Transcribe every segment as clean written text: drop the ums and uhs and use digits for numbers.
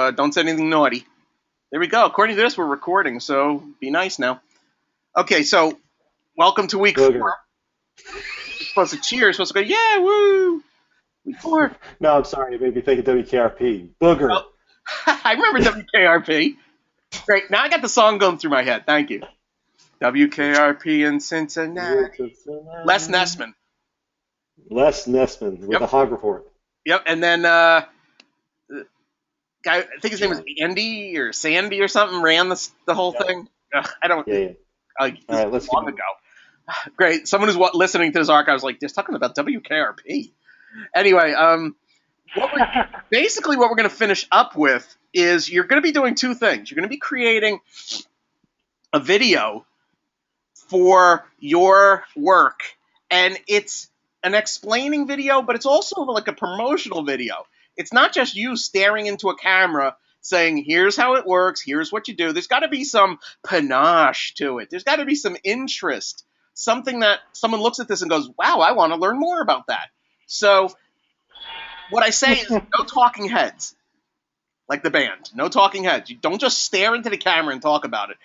so don't say anything naughty. There we go. According to this, we're recording, so be nice now. Okay, so welcome to week 4. Booger. You're supposed to cheer. You're supposed to go, yeah, woo! Week 4. No, I'm sorry. It made me think of WKRP. Booger. Oh, I remember WKRP. Great. Now I got the song going through my head. Thank you. WKRP in Cincinnati. Les Nessman. Les Nessman with Yep. the Hog Report. Yep, and then guy, I think his name was Andy or Sandy or something, ran the whole thing. I don't. Yeah. This All right, let's long keep ago. Great. Someone who's listening to this archive was like, just talking about WKRP. Anyway, basically what we're going to finish up with is you're going to be doing two things. You're going to be creating a video for your work, and it's an explaining video, but it's also like a promotional video. It's not just you staring into a camera saying, here's how it works, here's what you do. There's got to be some panache to it. There's got to be some interest, something that someone looks at this and goes, wow, I want to learn more about that. So what I say is no talking heads, like the band. No talking heads. You don't just stare into the camera and talk about it.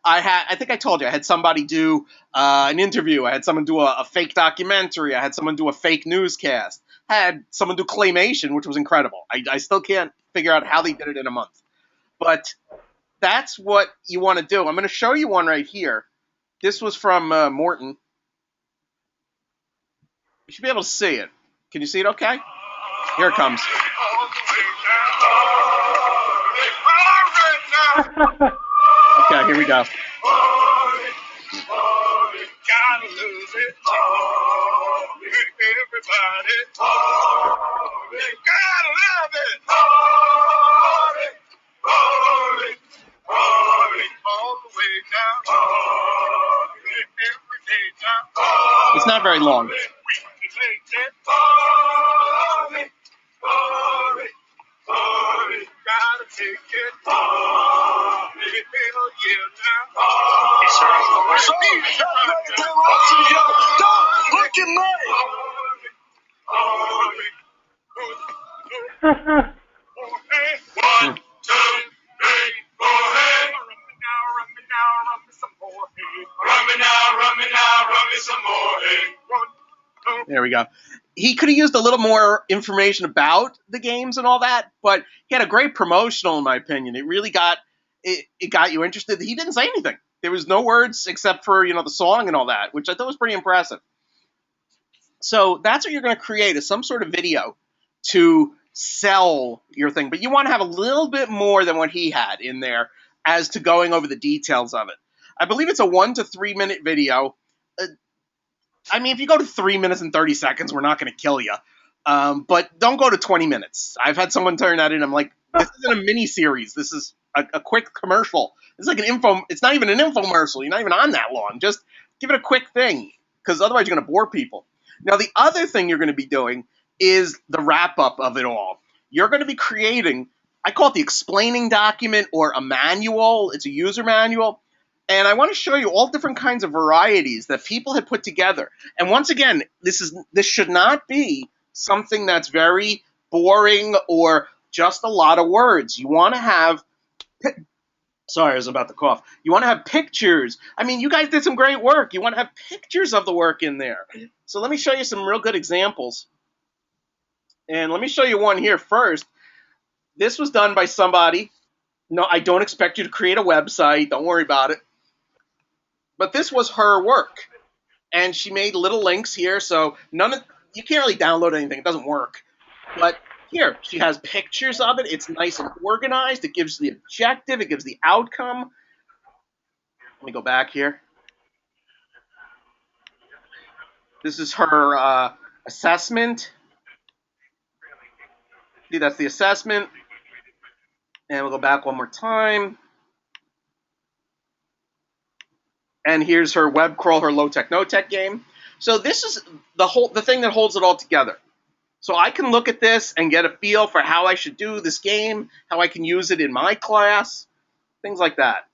I think I told you, I had somebody do an interview. I had someone do a fake documentary. I had someone do a fake newscast. I had someone do claymation, which was incredible. I still can't figure out how they did it in a month. But that's what you want to do. I'm going to show you one right here. This was from Morton. You should be able to see it. Can you see it okay? Here it comes. Okay, here we go. It's not very long. Don't look at me! One, two, three, four, hey. Run me some more, hey. Run me some more, hey. There we go. He could have used a little more information about the games and all that, but he had a great promotional, in my opinion. It really got it got you interested. He didn't say anything. There was no words except for the song and all that, which I thought was pretty impressive. So that's what you're going to create, is some sort of video to sell your thing. But you want to have a little bit more than what he had in there as to going over the details of it. I believe it's a 1 to 3 minute video. I mean, if you go to 3 minutes and 30 seconds, we're not going to kill you. But don't go to 20 minutes. I've had someone turn that in. I'm like, this isn't a mini series. This is a quick commercial. It's like an info. It's not even an infomercial. You're not even on that long. Just give it a quick thing, because otherwise you're going to bore people. Now, the other thing you're going to be doing is the wrap-up of it all. You're going to be creating, I call it the explaining document or a manual. It's a user manual. And I want to show you all different kinds of varieties that people had put together. And once again, this should not be something that's very boring or just a lot of words. You want to have sorry, I was about to cough. You want to have pictures. I mean, you guys did some great work. You want to have pictures of the work in there. So let me show you some real good examples. And let me show you one here first. This was done by somebody. No, I don't expect you to create a website. Don't worry about it. But this was her work. And she made little links here, so you can't really download anything. It doesn't work. But here, she has pictures of it. It's nice and organized. It gives the objective. It gives the outcome. Let me go back here. This is her assessment. See, that's the assessment. And we'll go back one more time. And here's her web crawl, her low-tech, no-tech game. So this is the thing that holds it all together. So I can look at this and get a feel for how I should do this game, how I can use it in my class, things like that.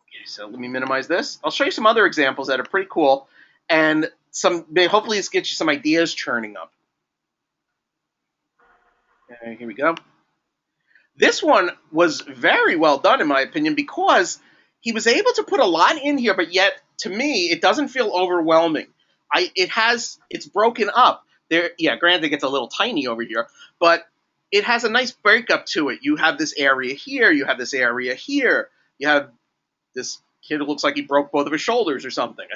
Okay, so let me minimize this. I'll show you some other examples that are pretty cool, and hopefully this gets you some ideas churning up. Okay, here we go. This one was very well done, in my opinion, because he was able to put a lot in here, but yet, to me, it doesn't feel overwhelming. It's broken up. There, yeah, granted, it gets a little tiny over here, but it has a nice breakup to it. You have this area here, you have this area here, you have this kid who looks like he broke both of his shoulders or something.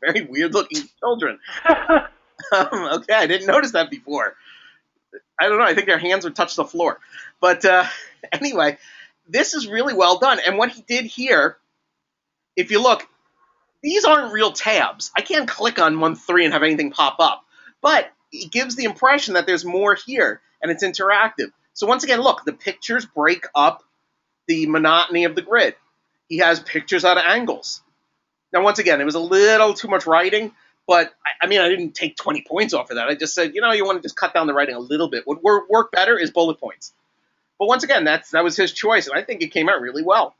Very weird looking children. Okay, I didn't notice that before. I don't know. I think their hands would touch the floor. But anyway, this is really well done. And what he did here, if you look, these aren't real tabs. I can't click on 1-3 and have anything pop up. But it gives the impression that there's more here, and it's interactive. So once again, look, the pictures break up the monotony of the grid. He has pictures out of angles. Now, once again, it was a little too much writing, but I mean, I didn't take 20 points off of that. I just said, you want to just cut down the writing a little bit. What would work better is bullet points. But once again, that was his choice, and I think it came out really well.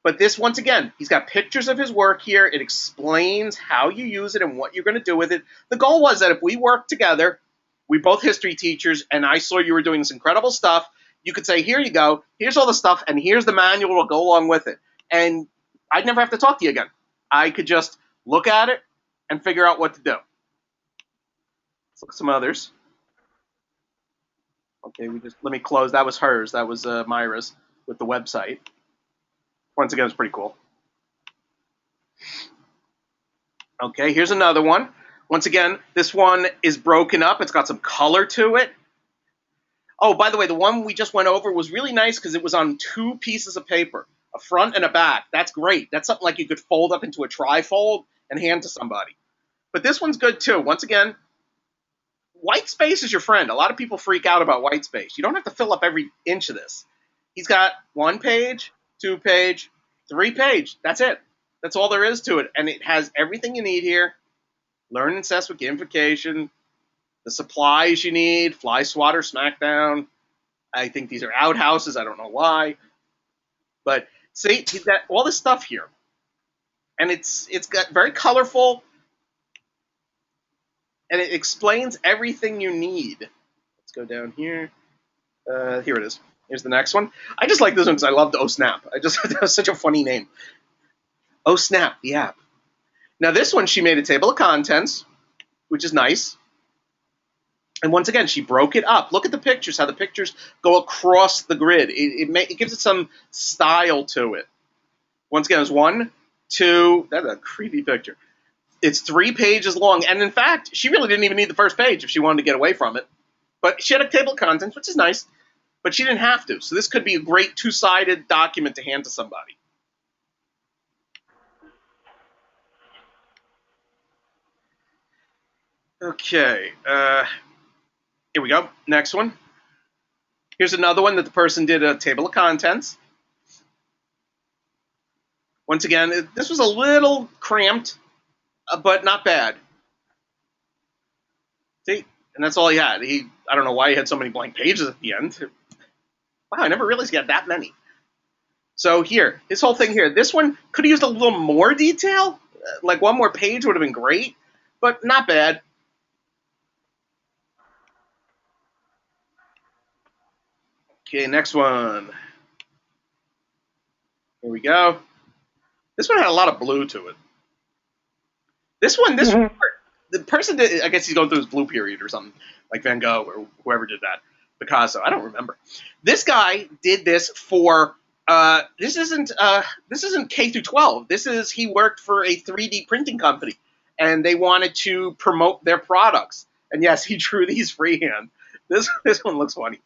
But this, once again, he's got pictures of his work here. It explains how you use it and what you're going to do with it. The goal was that if we worked together, we're both history teachers, and I saw you were doing this incredible stuff, you could say, here you go, here's all the stuff, and here's the manual to go along with it. And I'd never have to talk to you again. I could just look at it and figure out what to do. Let's look at some others. Okay, let me close. That was hers. That was Myra's with the website. Once again, it's pretty cool. Okay, here's another one. Once again, this one is broken up. It's got some color to it. Oh, by the way, the one we just went over was really nice because it was on 2 pieces of paper, a front and a back. That's great. That's something like you could fold up into a trifold and hand to somebody. But this one's good too. Once again, white space is your friend. A lot of people freak out about white space. You don't have to fill up every inch of this. He's got 1 page, 2 page, 3 page. That's it. That's all there is to it. And it has everything you need here. Learn and assess with gamification. The supplies you need, Fly Swatter, Smackdown. I think these are outhouses. I don't know why. But see, he's got all this stuff here. And it's got very colorful. And it explains everything you need. Let's go down here. Here it is. Here's the next one. I just like this one because I loved Oh Snap. That was such a funny name. Oh Snap, the app. Now this one, she made a table of contents, which is nice. And once again, she broke it up. Look at the pictures, how the pictures go across the grid. It gives it some style to it. Once again, it's 1, 2, that's a creepy picture. It's 3 pages long. And in fact, she really didn't even need the first page if she wanted to get away from it. But she had a table of contents, which is nice. But she didn't have to. So this could be a great 2-sided document to hand to somebody. Okay. Here we go. Next one. Here's another one that the person did a table of contents. Once again, this was a little cramped, but not bad. See? And that's all he had. I don't know why he had so many blank pages at the end. Wow, I never realized he had that many. So here, his whole thing here. This one could have used a little more detail. Like 1 more page would have been great, but not bad. Okay, next one. Here we go. This one had a lot of blue to it. This one, the person did, I guess he's going through his blue period or something, like Van Gogh or whoever did that. Picasso, I don't remember. This guy did this for, this isn't K through 12. He worked for a 3D printing company, and they wanted to promote their products. And yes, he drew these freehand. This one looks funny.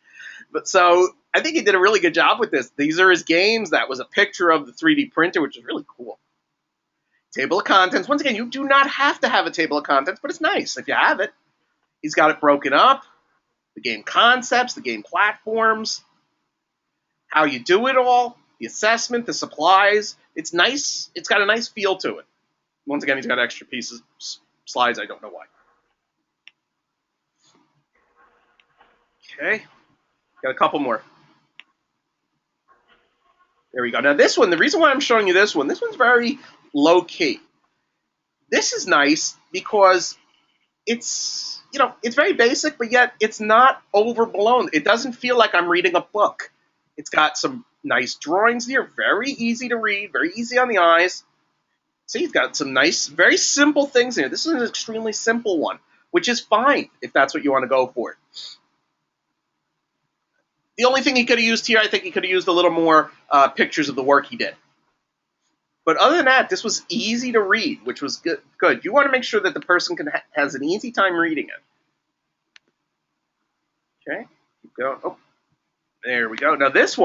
But so I think he did a really good job with this. These are his games. That was a picture of the 3D printer, which is really cool. Table of contents. Once again, you do not have to have a table of contents, but it's nice if you have it. He's got it broken up. The game concepts, the game platforms, how you do it all, the assessment, the supplies. It's nice. It's got a nice feel to it. Once again, he's got extra pieces, slides. I don't know why. Okay. Got a couple more. There we go. Now this one, the reason why I'm showing you this one's very low-key. This is nice because it's it's very basic, but yet it's not overblown. It doesn't feel like I'm reading a book. It's got some nice drawings here, very easy to read, very easy on the eyes. See, it's got some nice, very simple things here. This is an extremely simple one, which is fine if that's what you want to go for. The only thing he could have used here, I think he could have used a little more pictures of the work he did. But other than that, this was easy to read, which was good. You want to make sure that the person has an easy time reading it. Okay, keep going. Oh, there we go. Now this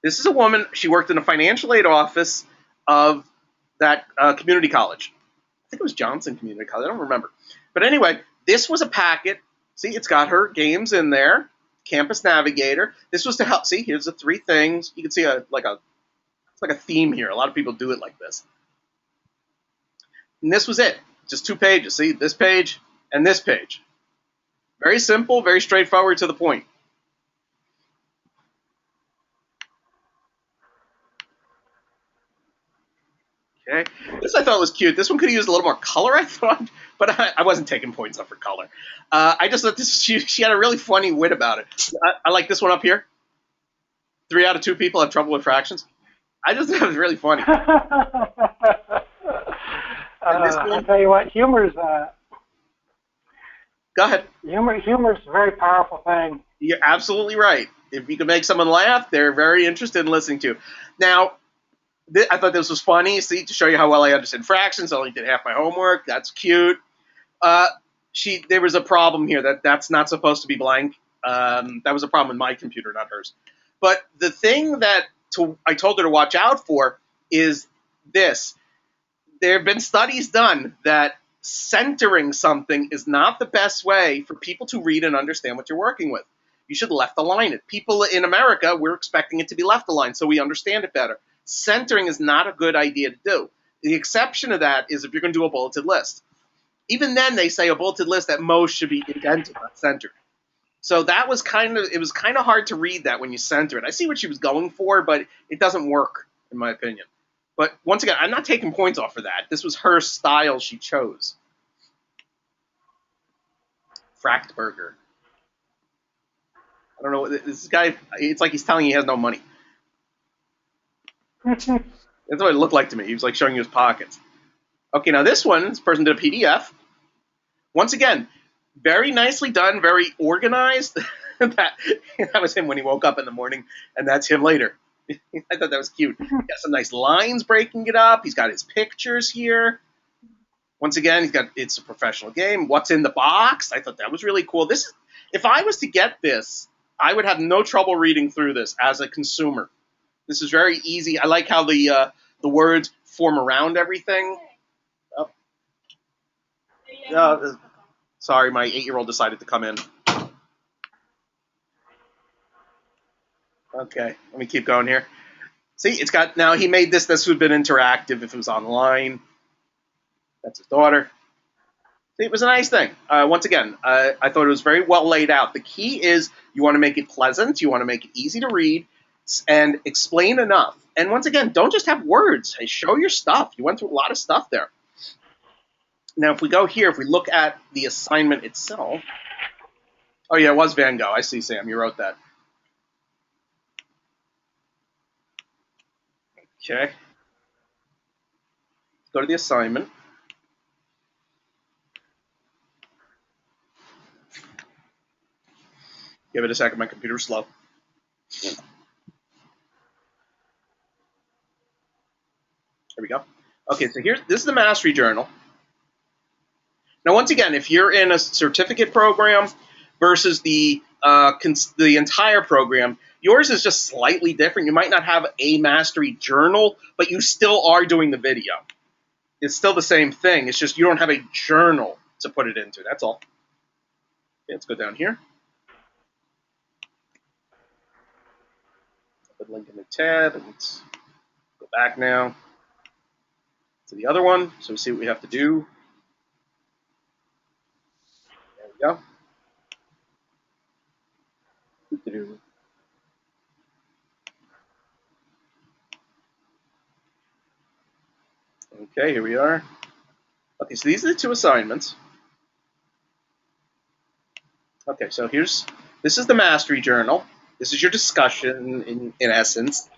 is a woman. She worked in a financial aid office of that community college. I think it was Johnson Community College. I don't remember. But anyway, this was a packet. See, it's got her games in there. Campus Navigator. This was to help. See, here's the three things. You can see it's like a theme here. A lot of people do it like this. And this was it. Just 2 pages. See, this page and this page. Very simple, very straightforward, to the point. Okay. This I thought was cute. This one could have used a little more color, I thought, but I wasn't taking points off for color. I just thought she had a really funny wit about it. I like this one up here. 3 out of 2 people have trouble with fractions. I just thought it was really funny. I'll tell you what, humor's Go ahead. humor's a very powerful thing. You're absolutely right. If you can make someone laugh, they're very interested in listening to you. Now, I thought this was funny. See, to show you how well I understand fractions, I only did half my homework. That's cute. There was a problem here that's not supposed to be blank. That was a problem in my computer, not hers. But the thing that I told her to watch out for is this. There have been studies done that centering something is not the best way for people to read and understand what you're working with. You should left align it. People in America, we're expecting it to be left aligned so we understand it better. Centering is not a good idea to do. The exception to that is if you're going to do a bulleted list. Even then, they say a bulleted list at most should be indented, not centered. So it was kind of hard to read that when you center it. I see what she was going for, but it doesn't work, in my opinion. But once again, I'm not taking points off for that. This was her style she chose. Frachtberger. I don't know. This guy, it's like he's telling you he has no money. That's what it looked like to me. He was like showing you his pockets. Okay, now this person did a PDF. Once again, very nicely done, very organized. that was him when he woke up in the morning, and that's him later. I thought that was cute. He got some nice lines breaking it up. He's got his pictures here. Once again, it's a professional game. What's in the box? I thought that was really cool. If I was to get this, I would have no trouble reading through this as a consumer. This is very easy. I like how the words form around everything. Sorry, my 8-year-old decided to come in. Okay, let me keep going here. See, now he made this would have been interactive if it was online. That's his daughter. See, it was a nice thing. Once again, I thought it was very well laid out. The key is you want to make it pleasant, you want to make it easy to read, and explain enough. And once again, don't just have words. Hey, show your stuff. You went through a lot of stuff there. Now, if we go here, if we look at the assignment itself. Oh, yeah, it was Van Gogh. I see, Sam. You wrote that. Okay. Let's go to the assignment. Give it a second. My computer's slow. Here we go. Okay, so this is the Mastery Journal. Now, once again, if you're in a certificate program versus the entire program, yours is just slightly different. You might not have a Mastery Journal, but you still are doing the video. It's still the same thing. It's just you don't have a journal to put it into. That's all. Okay, let's go down here. Put a link in the tab, and let's go back now to the other one, so we see what we have to do. There we go. Okay, here we are. Okay, so these are the 2 assignments. Okay, so this is the mastery journal. This is your discussion in essence.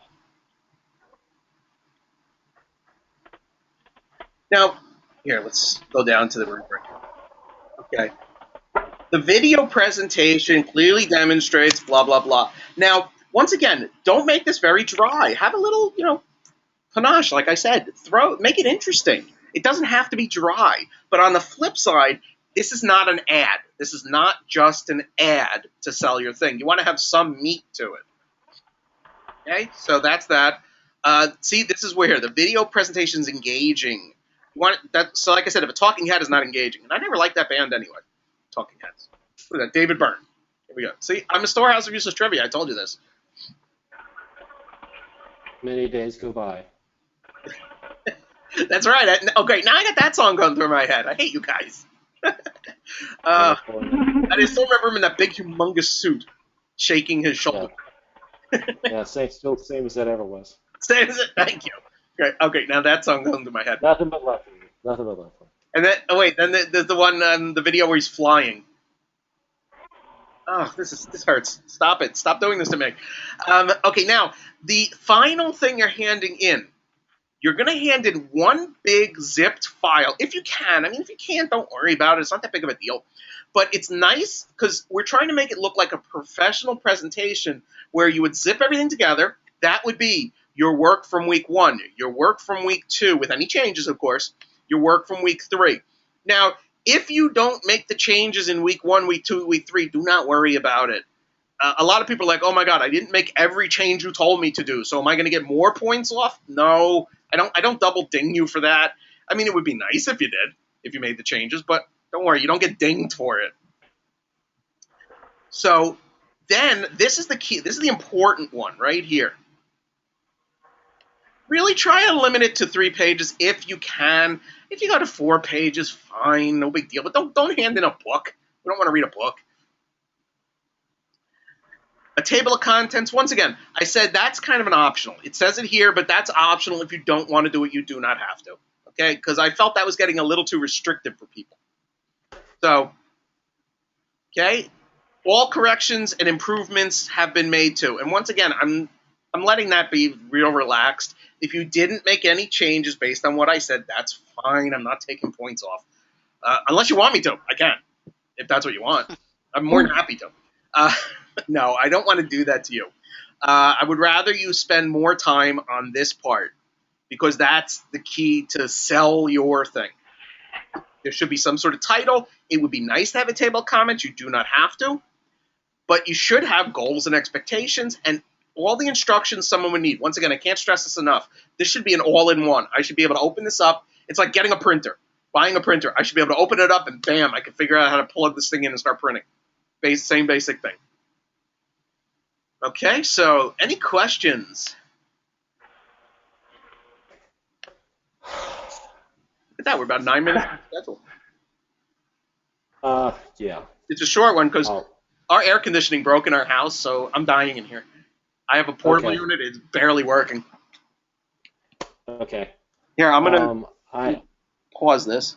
Now, here, let's go down to the rubric. Okay. The video presentation clearly demonstrates blah, blah, blah. Now, once again, don't make this very dry. Have a little, panache, like I said. Make it interesting. It doesn't have to be dry. But on the flip side, this is not an ad. This is not just an ad to sell your thing. You want to have some meat to it. Okay, so that's that. See, this is where the video presentation is engaging. So like I said, if a talking head is not engaging, and I never liked that band anyway, Talking Heads. Look at that, David Byrne. Here we go. See, I'm a storehouse of useless trivia. I told you this. Many days go by. That's right. Okay, now I got that song going through my head. I hate you guys. I just still remember him in that big, humongous suit, shaking his shoulder. Yeah, still the same as that ever was. Same as it. Thank you. Okay, now that song goes into my head. Nothing but love for you. Nothing but love for you. And then, then there's the one the video where he's flying. Oh, this hurts. Stop it. Stop doing this to me. Okay, now, the final thing you're handing in, you're going to hand in one big zipped file, if you can. I mean, if you can't, don't worry about it. It's not that big of a deal. But it's nice because we're trying to make it look like a professional presentation where you would zip everything together. That would be your work from week 1, your work from week 2, with any changes, of course, your work from week 3. Now, if you don't make the changes in week 1, week 2, week 3, do not worry about it. A lot of people are like, oh my God, I didn't make every change you told me to do, so am I going to get more points off? No, I don't double ding you for that. I mean, it would be nice if you did, if you made the changes, but don't worry, you don't get dinged for it. So then this is the key. This is the important one right here. Really try and limit it to 3 pages if you can. If you go to 4 pages, fine, no big deal. But don't hand in a book. We don't want to read a book. A table of contents, once again, I said that's kind of an optional. It says it here, but that's optional. If you don't want to do it, you do not have to. Okay? Because I felt that was getting a little too restrictive for people. So, okay? All corrections and improvements have been made too. And once again, I'm letting that be real relaxed. If you didn't make any changes based on what I said, that's fine. I'm not taking points off. Unless you want me to, I can. If that's what you want. I'm more than happy to. No, I don't want to do that to you. I would rather you spend more time on this part because that's the key to sell your thing. There should be some sort of title. It would be nice to have a table of comments. You do not have to. But you should have goals and expectations and all the instructions someone would need. Once again, I can't stress this enough. This should be an all-in-one. I should be able to open this up. It's like getting a printer, buying a printer. I should be able to open it up and bam, I can figure out how to plug this thing in and start printing. Same basic thing. Okay, so any questions? Look at that, we're about 9 minutes schedule. Yeah. It's a short one because our air conditioning broke in our house, so I'm dying in here. I have a portable unit. It's barely working. Okay. Here, I'm going to pause this.